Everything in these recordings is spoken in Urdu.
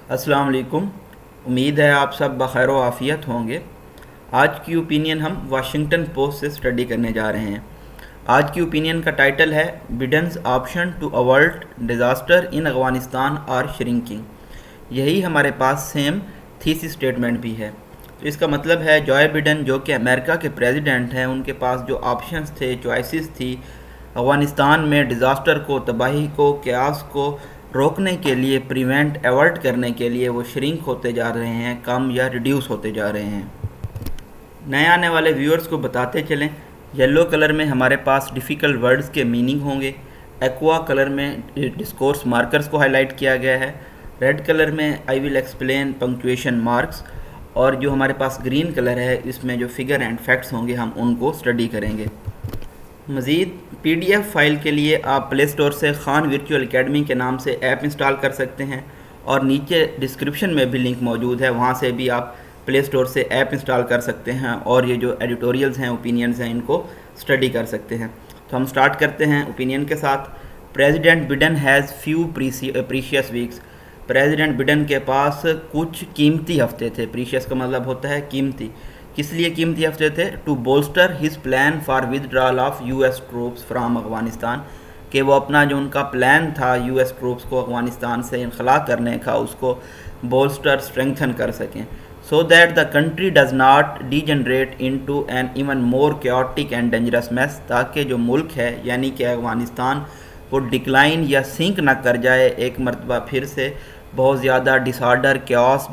السلام علیکم۔ امید ہے آپ سب بخیر و عافیت ہوں گے۔ آج کی اوپینین ہم واشنگٹن پوسٹ سے اسٹڈی کرنے جا رہے ہیں۔ آج کی اوپینین کا ٹائٹل ہے Biden's option to avert disaster in Afghanistan are shrinking. یہی ہمارے پاس سیم تھیسی اسٹیٹمنٹ بھی ہے۔ تو اس کا مطلب ہے جوائے بڈن جو کہ امریکہ کے پریزیڈنٹ ہیں، ان کے پاس جو آپشنز تھے، چوائسیز تھی افغانستان میں ڈیزاسٹر کو، تباہی کو، کیاس کو روکنے کے لیے، ایورٹ کرنے کے لیے، وہ شرنک ہوتے جا رہے ہیں، کم یا ریڈیوس ہوتے جا رہے ہیں۔ نئے آنے والے ویورز کو بتاتے چلیں، یلو کلر میں ہمارے پاس ڈیفیکلٹ ورڈز کے میننگ ہوں گے، ایکوا کلر میں ڈسکورس مارکرز کو ہائی لائٹ کیا گیا ہے، ریڈ کلر میں آئی ول ایکسپلین پنکچویشن مارکس، اور جو ہمارے پاس گرین کلر ہے اس میں جو فگر اینڈ فیکٹس ہوں گے ہم ان کو اسٹڈی کریں گے۔ مزید پی ڈی ایف فائل کے لیے آپ پلے اسٹور سے خان ورچوئل اکیڈمی کے نام سے ایپ انسٹال کر سکتے ہیں، اور نیچے ڈسکرپشن میں بھی لنک موجود ہے، وہاں سے بھی آپ پلے اسٹور سے ایپ انسٹال کر سکتے ہیں اور یہ جو ایڈیٹوریلز ہیں، اوپینینز ہیں، ان کو اسٹڈی کر سکتے ہیں۔ تو ہم اسٹارٹ کرتے ہیں اوپینین کے ساتھ۔ President Biden has few precious weeks. President Biden کے پاس کچھ قیمتی ہفتے تھے۔ پریشیس کا مطلب ہوتا ہے قیمتی۔ کس لیے قیمتی ہفتے تھے؟ To bolster his plan for withdrawal of U S troops from Afghanistan, کہ وہ اپنا جو ان کا پلان تھا یو ایس ٹروپس کو افغانستان سے انخلا کرنے کا، اس کو بولسٹر اسٹرینگتھن کر سکیں، so that the country does not degenerate into an even more chaotic and dangerous mess, تاکہ جو ملک ہے یعنی کہ افغانستان وہ ڈکلائن یا سنک نہ کر جائے ایک مرتبہ پھر سے بہت زیادہ ڈس آرڈر، کیوس،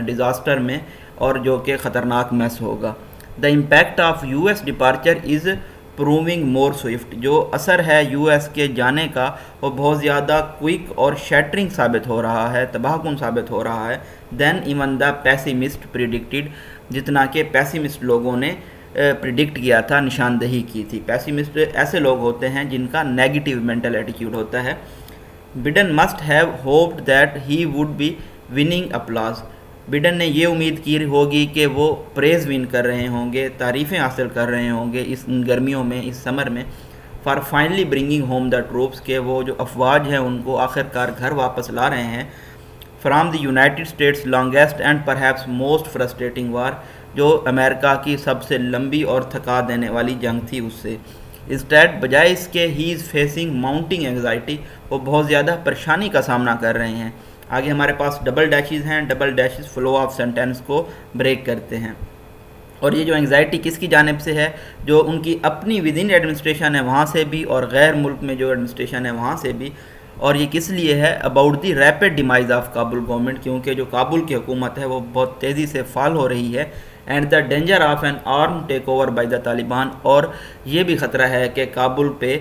ڈیزاسٹر میں، اور جو کہ خطرناک میس ہوگا۔ The impact of U S departure is proving more Swift, جو اثر ہے یو ایس کے جانے کا وہ بہت زیادہ کوئک اور شیٹرنگ ثابت ہو رہا ہے، تباہ کن ثابت ہو رہا ہے، دین ایون دا پیسیمسٹ پریڈکٹڈ، جتنا کہ پیسیمسٹ لوگوں نے پریڈکٹ کیا تھا، نشاندہی کی تھی۔ پیسیمسٹ ایسے لوگ ہوتے ہیں جن کا نیگیٹو مینٹل ایٹیٹیوڈ ہوتا ہے۔ Biden must have hoped that he would be winning applause, Biden نے یہ امید کی ہوگی کہ وہ پریز ون کر رہے ہوں گے، تعریفیں حاصل کر رہے ہوں گے اس گرمیوں میں، اس سمر میں، for finally bringing home the troops, کہ وہ جو افواج ہیں ان کو آخر کار گھر واپس لا رہے ہیں، from the United States longest and perhaps most frustrating war, جو امریکہ کی سب سے لمبی اور تھکا دینے والی جنگ تھی اس سے۔ انسٹیڈ، بجائے اس کے، ہی از فیسنگ ماؤنٹنگ اینگزائٹی، وہ بہت زیادہ پریشانی کا سامنا کر رہے ہیں۔ آگے ہمارے پاس ڈبل ڈیشز ہیں، double dashes flu of sentence کو بریک کرتے ہیں، اور یہ جو انگزائٹی کس کی جانب سے ہے؟ جو ان کی اپنی ود ان ایڈمنسٹریشن ہے وہاں سے بھی، اور غیر ملک میں جو ایڈمنسٹریشن ہے وہاں سے بھی۔ اور یہ کس لیے ہے؟ About the rapid demise of Kabul government, کیونکہ جو کابل کی حکومت ہے وہ بہت تیزی سے فال ہو رہی ہے، and the danger of an arm take over by the Taliban, اور یہ بھی خطرہ ہے کہ کابل پہ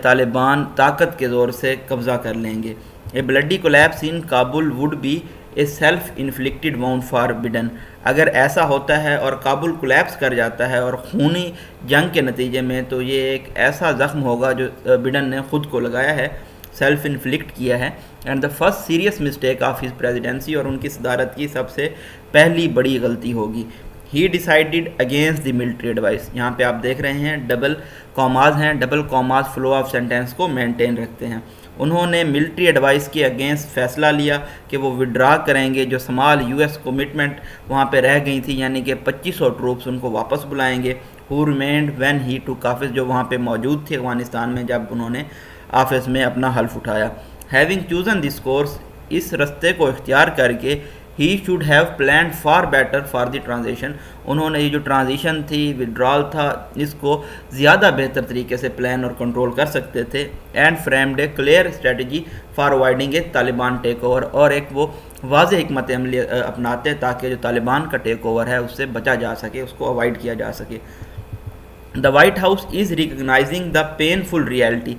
طالبان طاقت کے زور سے قبضہ کر لیں گے۔ A bloody collapse in Kabul would be a self inflicted wound for Biden, اگر ایسا ہوتا ہے اور کابل کولیپس کر جاتا ہے اور خونی جنگ کے نتیجے میں، تو یہ ایک ایسا زخم ہوگا جو بڈن نے خود کو لگایا ہے، سیلف انفلکٹ کیا ہے، and the first serious mistake of his presidency, اور ان کی صدارت کی سب سے پہلی بڑی غلطی ہوگی۔ He decided against the military advice, یہاں پہ آپ دیکھ رہے ہیں ڈبل کاماز ہیں، double commas flow of sentence کو مینٹین رکھتے ہیں۔ انہوں نے ملٹری ایڈوائس کے اگینسٹ فیصلہ لیا کہ وہ وڈرا کریں گے، جو سمال یو ایس کمٹمنٹ وہاں پہ رہ گئی تھی، یعنی کہ 2500 ٹروپس ان کو واپس بلائیں گے، ہو ریمینڈ وین ہی ٹوک آفس، جو وہاں پہ موجود تھے افغانستان میں جب انہوں نے آفس میں اپنا حلف اٹھایا۔ ہیونگ چوزن دس کورس، اس رستے کو اختیار کر کے، he should have planned for better for the transition, انہوں نے یہ جو ٹرانزیشن تھی، وڈرال تھا، اس کو زیادہ بہتر طریقے سے پلان اور کنٹرول کر سکتے تھے، and framed a clear strategy for avoiding a Taliban take over, اور ایک وہ واضح حکمت عملی اپناتے تاکہ جو طالبان کا ٹیک اوور ہے اس سے بچا جا سکے، اس کو اوائڈ کیا جا سکے۔ The White House is recognising the painful reality,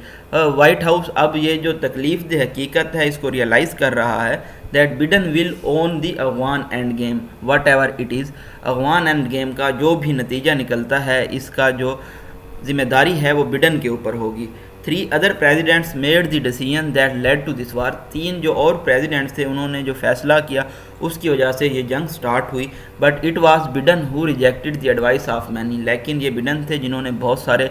White House اب یہ جو تکلیف دہ حقیقت ہے اس کو ریئلائز کر رہا ہے، that Biden will own the Afghan end game whatever it is, Afghan end game کا جو بھی نتیجہ نکلتا ہے اس کا جو ذمہ داری ہے وہ بڈن کے اوپر ہوگی۔ 3 other presidents made the decision that led to this war. 3 جو اور presidents تھے انہوں نے جو فیصلہ کیا اس کی وجہ سے یہ جنگ سٹارٹ ہوئی. But it was Biden who rejected the advice of many. لیکن یہ بڈن تھے جنہوں نے بہت سارے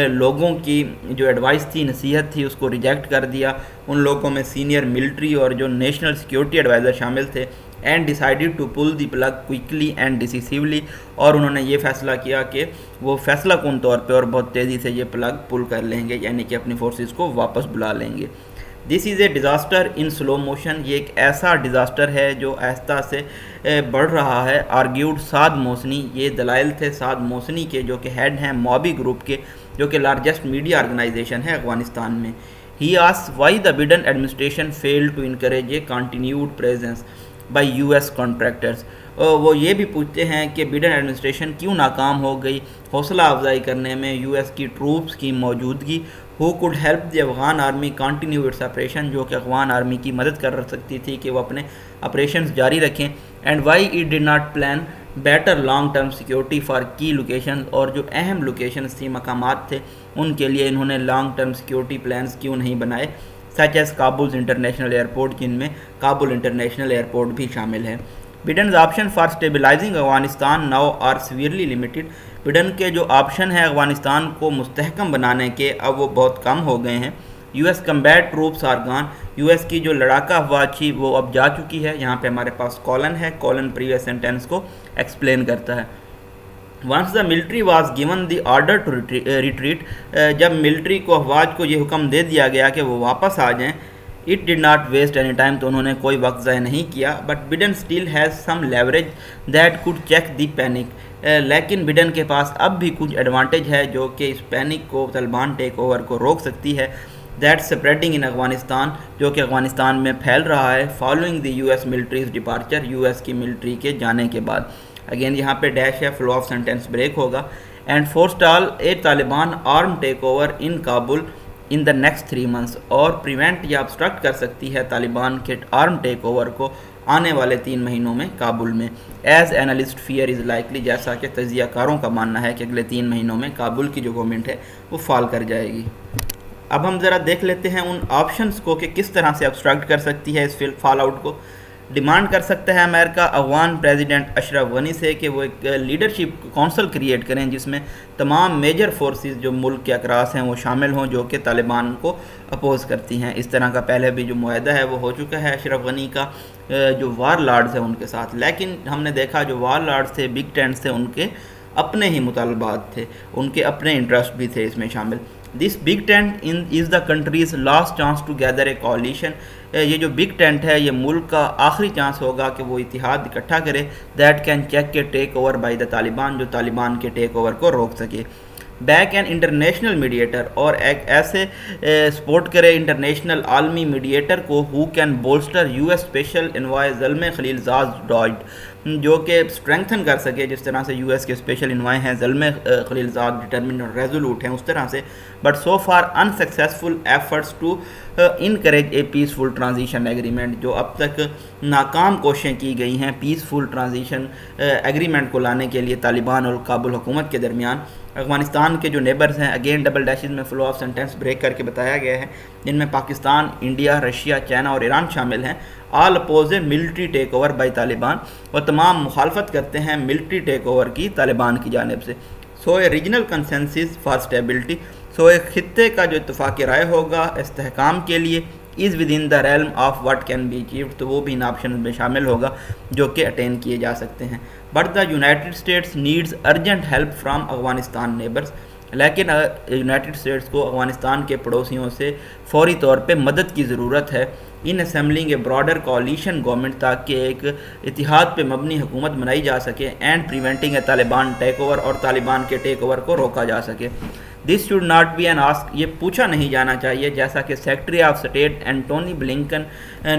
لوگوں کی جو ایڈوائس تھی, نصیحت تھی, اس کو ریجیکٹ کر دیا. ان لوگوں میں سینئر ملٹری اور جو نیشنل سیکیورٹی ایڈوائزر شامل تھے. And decided to pull the plug quickly and decisively. اور انہوں نے یہ فیصلہ کیا کہ وہ فیصلہ کن طور پہ اور بہت تیزی سے یہ پلگ پل کر لیں گے, یعنی کہ اپنی فورسز کو واپس بلا لیں گے. دس از اے ڈیزاسٹر ان سلو موشن. یہ ایک ایسا ڈیزاسٹر ہے جو آہستہ سے بڑھ رہا ہے. آرگیوڈ سعد موسنی. یہ دلائل تھے سعد موسنی کے جو کہ ہیڈ ہیں موبی گروپ کے, جو کہ لارجسٹ میڈیا آرگنائزیشن ہے افغانستان میں. He asked why the Biden administration failed to encourage a continued presence by U S contractors. وہ یہ بھی پوچھتے ہیں کہ بڈن ایڈمنسٹریشن کیوں ناکام ہو گئی حوصلہ افزائی کرنے میں یو ایس کی ٹروپس کی موجودگی. Who could help the Afghan army continue its operation. جو کہ افغان آرمی کی مدد کر سکتی تھی کہ وہ اپنے آپریشنز جاری رکھیں. And why it did not plan better long term security for کی لوکیشن. اور جو اہم لوکیشنز تھی, مقامات تھے, ان کے لیے انہوں نے لانگ ٹرم سیکیورٹی پلانز کیوں نہیں بنائے, such as Kabul international airport, جن میں کابل انٹرنیشنل ایئرپورٹ بھی شامل ہے. Biden's option for stabilizing Afghanistan now are severely limited. Biden کے جو آپشن ہیں افغانستان کو مستحکم بنانے کے, اب وہ بہت کم ہو گئے ہیں. US combat troops are gone. U S کی جو لڑاکا افواج تھی وہ اب جا چکی ہے. یہاں پہ ہمارے پاس کولن ہے, کولن پریویس سینٹینس کو ایکسپلین کرتا ہے. Once the military was given the order to retreat. جب ملٹری کو افواج کو یہ حکم دے دیا گیا کہ وہ واپس آ جائیں, it did not waste any time, تو انہوں نے کوئی وقت ضائع نہیں کیا. But Biden still has some leverage that could check the panic. لیکن بڈن کے پاس اب بھی کچھ ایڈوانٹیج ہے جو کہ اس پینک کو, طالبان ٹیک اوور کو روک سکتی ہے. دیٹ سپریڈنگ ان افغانستان, جو کہ افغانستان میں پھیل رہا ہے. Following the U S military's departure, U S کی ملٹری کے جانے کے بعد. اگین یہاں پہ ڈیش ہے, فلو آف سینٹینس بریک ہوگا. And forestall a Taliban arm take over in Kabul in the next 3 months. اور پریونٹ یا ابسٹرکٹ کر سکتی ہے طالبان کے آرم ٹیک اوور کو آنے والے 3 مہینوں میں کابل میں. As analyst fear is likely, جیسا کہ تجزیہ کاروں کا ماننا ہے کہ اگلے 3 مہینوں میں کابل کی جو گورنمنٹ ہے وہ فال کر جائے گی. اب ہم ذرا دیکھ لیتے ہیں ان آپشنس کو کہ کس طرح سے ابسٹرکٹ کر سکتی ہے اس فال آؤٹ کو. ڈیمانڈ کر سکتا ہے امریکہ افغان پریزیڈنٹ اشرف غنی سے کہ وہ ایک لیڈرشپ کونسل کریٹ کریں جس میں تمام میجر فورسز جو ملک کے اکراس ہیں وہ شامل ہوں جو کہ طالبان کو اپوز کرتی ہیں. اس طرح کا پہلے بھی جو معاہدہ ہے وہ ہو چکا ہے اشرف غنی کا جو وار لارڈز ہیں ان کے ساتھ. لیکن ہم نے دیکھا جو وار لارڈز تھے, بگ ٹینٹس تھے, ان کے اپنے ہی مطالبات تھے, ان کے اپنے انٹرسٹ بھی تھے اس میں شامل. This big tent is the country's last chance to gather a coalition. یہ جو بگ ٹینٹ ہے یہ ملک کا آخری چانس ہوگا کہ وہ اتحاد اکٹھا کرے. دیٹ کین چیک کے take over by the Taliban, جو طالبان کے ٹیک اوور کو روک سکے. بیک این انٹرنیشنل میڈیٹر, اور ایک ایسے سپورٹ کرے انٹرنیشنل عالمی میڈیٹر کو who can bolster U S special envoy Zalmay Khalilzad ڈاڈ, جو کہ اسٹرینگتھن کر سکے جس طرح سے یو ایس کے اسپیشل انوائے ہیں زلمے خلیل زاد, ڈٹرمنڈ اور ریزولوٹ ہیں اس طرح سے. But so far unsuccessful efforts to encourage a peaceful transition agreement, جو اب تک ناکام کوششیں کی گئی ہیں پیسفل ٹرانزیشن ایگریمنٹ کو لانے کے لیے طالبان اور کابل حکومت کے درمیان. افغانستان کے جو نیبرز ہیں, اگین ڈبل ڈیشز میں فلو آف سینٹینس بریک کر کے بتایا گیا ہے, جن میں پاکستان, انڈیا, رشیا, چائنا اور ایران شامل ہیں. All oppose a military take over by Taliban, اور تمام مخالفت کرتے ہیں ملٹری ٹیک اوور کی طالبان کی جانب سے. So a regional consensus for stability, so ایک خطے کا جو اتفاق رائے ہوگا استحکام کے لیے, is within the realm of what can be achieved, تو وہ بھی ان آپشن میں شامل ہوگا جو کہ اٹین کیے جا سکتے ہیں. But the United States needs urgent help from Afghanistan neighbours, لیکن یونائٹڈ اسٹیٹس کو افغانستان کے پڑوسیوں سے فوری طور پہ مدد کی ضرورت ہے. In assembling a broader coalition government, تاکہ ایک اتحاد پہ مبنی حکومت بنائی جا سکے. And preventing a Taliban take over, اور طالبان کے ٹیک اوور کو روکا جا سکے. This should not be an ask, یہ پوچھا نہیں جانا چاہیے, جیسا کہ secretary of state Antony Blinken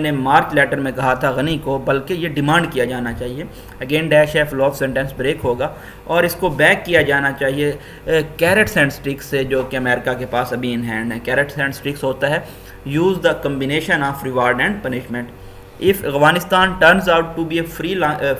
نے مارچ لیٹر میں کہا تھا غنی کو, بلکہ یہ ڈیمانڈ کیا جانا چاہیے. اگین ڈیش ہے, فلو آف سینٹینس بریک ہوگا, اور اس کو بیک کیا جانا چاہیے کیرٹس اینڈ اسٹکس سے, جو کہ امریکہ کے پاس ابھی ان ہینڈ ہے. کیرٹس اینڈ اسٹکس ہوتا ہے use the combination of reward and punishment. if Afghanistan turns out to be a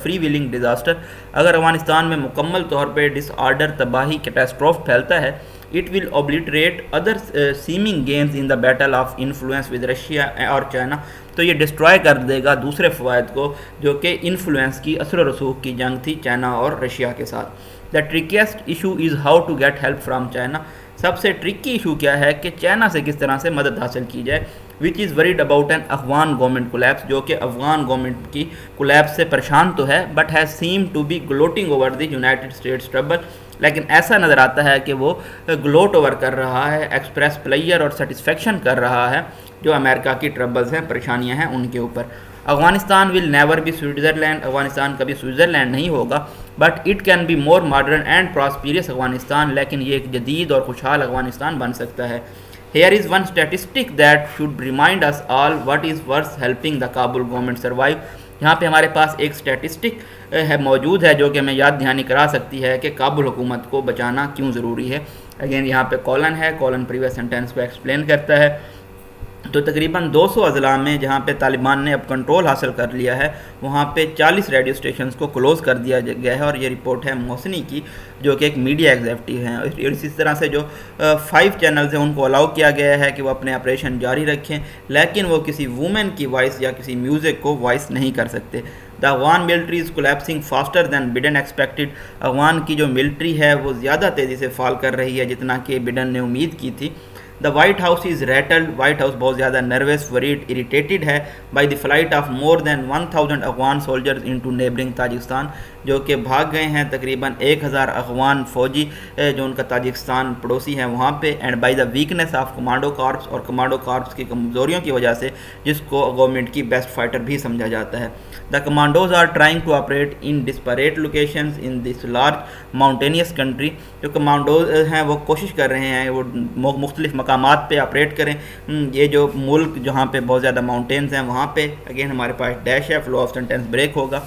freewheeling disaster, اگر افغانستان میں مکمل طور پہ ڈس آرڈر, تباہی, کیٹاسٹروف پھیلتا ہے, It will obliterate other seeming gains in the battle of influence with Russia اور چائنا. تو یہ ڈسٹرائے کر دے گا دوسرے فوائد کو جو کہ انفلوئنس کی اثر و رسوخ کی جنگ تھی چائنا اور رشیا کے ساتھ. The trickiest issue is how to get help from China. سب سے ٹرکی ایشو کیا ہے کہ چائنا سے کس طرح سے مدد حاصل کی جائے. Which is worried about an Afghan government collapse, جو کہ افغان گورنمنٹ کی کولیپس سے پریشان تو ہے but has seem to be gloating over the United States trouble. لیکن ایسا نظر آتا ہے کہ وہ گلوٹ اوور کر رہا ہے, ایکسپریس پلیئر اور سیٹسفیکشن کر رہا ہے جو امریکہ کی ٹربلز ہیں, پریشانیاں ہیں ان کے اوپر. Afghanistan will never be Switzerland. Afghanistan کبھی سوئٹزرلینڈ نہیں ہوگا but it can be more modern and prosperous Afghanistan. لیکن یہ ایک جدید اور خوشحال افغانستان بن سکتا ہے. Here is one statistic that should remind us all what is worth helping the Kabul government survive. یہاں پہ ہمارے پاس ایک اسٹیٹسٹک موجود ہے جو کہ ہمیں یاد دہانی کرا سکتی ہے کہ کابل حکومت کو بچانا کیوں ضروری ہے. اگین یہاں پہ کالن ہے, کالن پریویس سینٹینس کو ایکسپلین کرتا ہے. تو تقریباً 200 اضلاع میں جہاں پہ طالبان نے اب کنٹرول حاصل کر لیا ہے وہاں پہ 40 ریڈیو اسٹیشنز کو کلوز کر دیا گیا ہے, اور یہ رپورٹ ہے محسنی کی جو کہ ایک میڈیا ایگزیکٹو ہیں. اسی طرح سے جو 5 چینلز ہیں ان کو الاؤ کیا گیا ہے کہ وہ اپنے آپریشن جاری رکھیں, لیکن وہ کسی وومن کی وائس یا کسی میوزک کو وائس نہیں کر سکتے. The Afghan military is collapsing faster than Biden expected. Afghan کی جو ملٹری ہے وہ زیادہ تیزی سے فال کر رہی ہے جتنا کہ بڈن نے امید کی تھی. The White House is rattled. White House بہت زیادہ نروس, وریڈ, اریٹیٹڈ ہے by the flight of more than 1000 Afghan soldiers into neighbouring Tajikistan, جو کہ بھاگ گئے ہیں تقریباً 1000 افغان فوجی جو ان کا تاجکستان پڑوسی ہیں وہاں پہ. And by the weakness of commando corps, اور کمانڈو کارپس کی کمزوریوں کی وجہ سے جس کو گورنمنٹ کی بیسٹ فائٹر بھی سمجھا جاتا ہے. The commandos are trying to operate in desperate locations in this large mountainous country. جو کمانڈوز ہیں وہ کوشش کر رہے ہیں وہ مختلف مقامات پہ آپریٹ کریں. یہ جو ملک جہاں پہ بہت زیادہ ماؤنٹینز ہیں وہاں پہ اگین ہمارے پاس ڈیش ہے, فلو آف سینٹینس بریک ہوگا.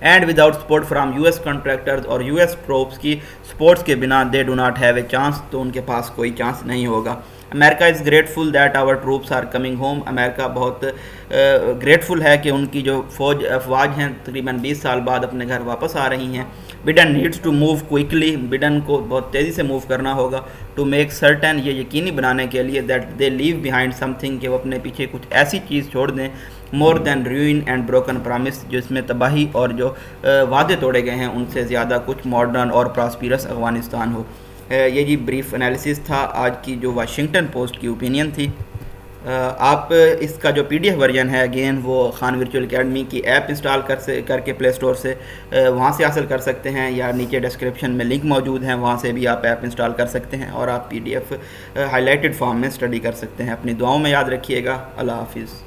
And without support from U S contractors, اور یو ایس ٹروپس کی سپورٹس کے بنا they do not have a chance, تو ان کے پاس کوئی چانس نہیں ہوگا. America is grateful that our troops are coming home. امریکہ بہت گریٹفل ہے کہ ان کی جو افواج ہیں تقریباً 20 سال بعد اپنے گھر واپس آ رہی ہیں. بڈن نیڈس ٹو موو کوئکلی. بڈن کو بہت تیزی سے موو کرنا ہوگا ٹو میک سرٹن, یہ یقینی بنانے کے لیے that they leave behind something, کہ وہ اپنے پیچھے کچھ ایسی چیز چھوڑ دیں مور دین روئن اینڈ بروکن پرامس, جس میں تباہی اور جو وعدے توڑے گئے ہیں ان سے زیادہ کچھ ماڈرن اور پراسپیرس افغانستان ہو. یہ جی بریف انالیسس تھا آج کی جو واشنگٹن پوسٹ کی اوپینین تھی. آپ اس کا جو PDF ورژن ہے اگین وہ خان ورچوئل اکیڈمی کی ایپ انسٹال کر کے پلے اسٹور سے وہاں سے حاصل کر سکتے ہیں, یا نیچے ڈسکرپشن میں لنک موجود ہیں وہاں سے بھی آپ ایپ انسٹال کر سکتے ہیں اور آپ PDF ہائی لائٹڈ فارم میں اسٹڈی کر سکتے ہیں. اپنی دعاؤں میں یاد رکھیے گا. اللہ حافظ.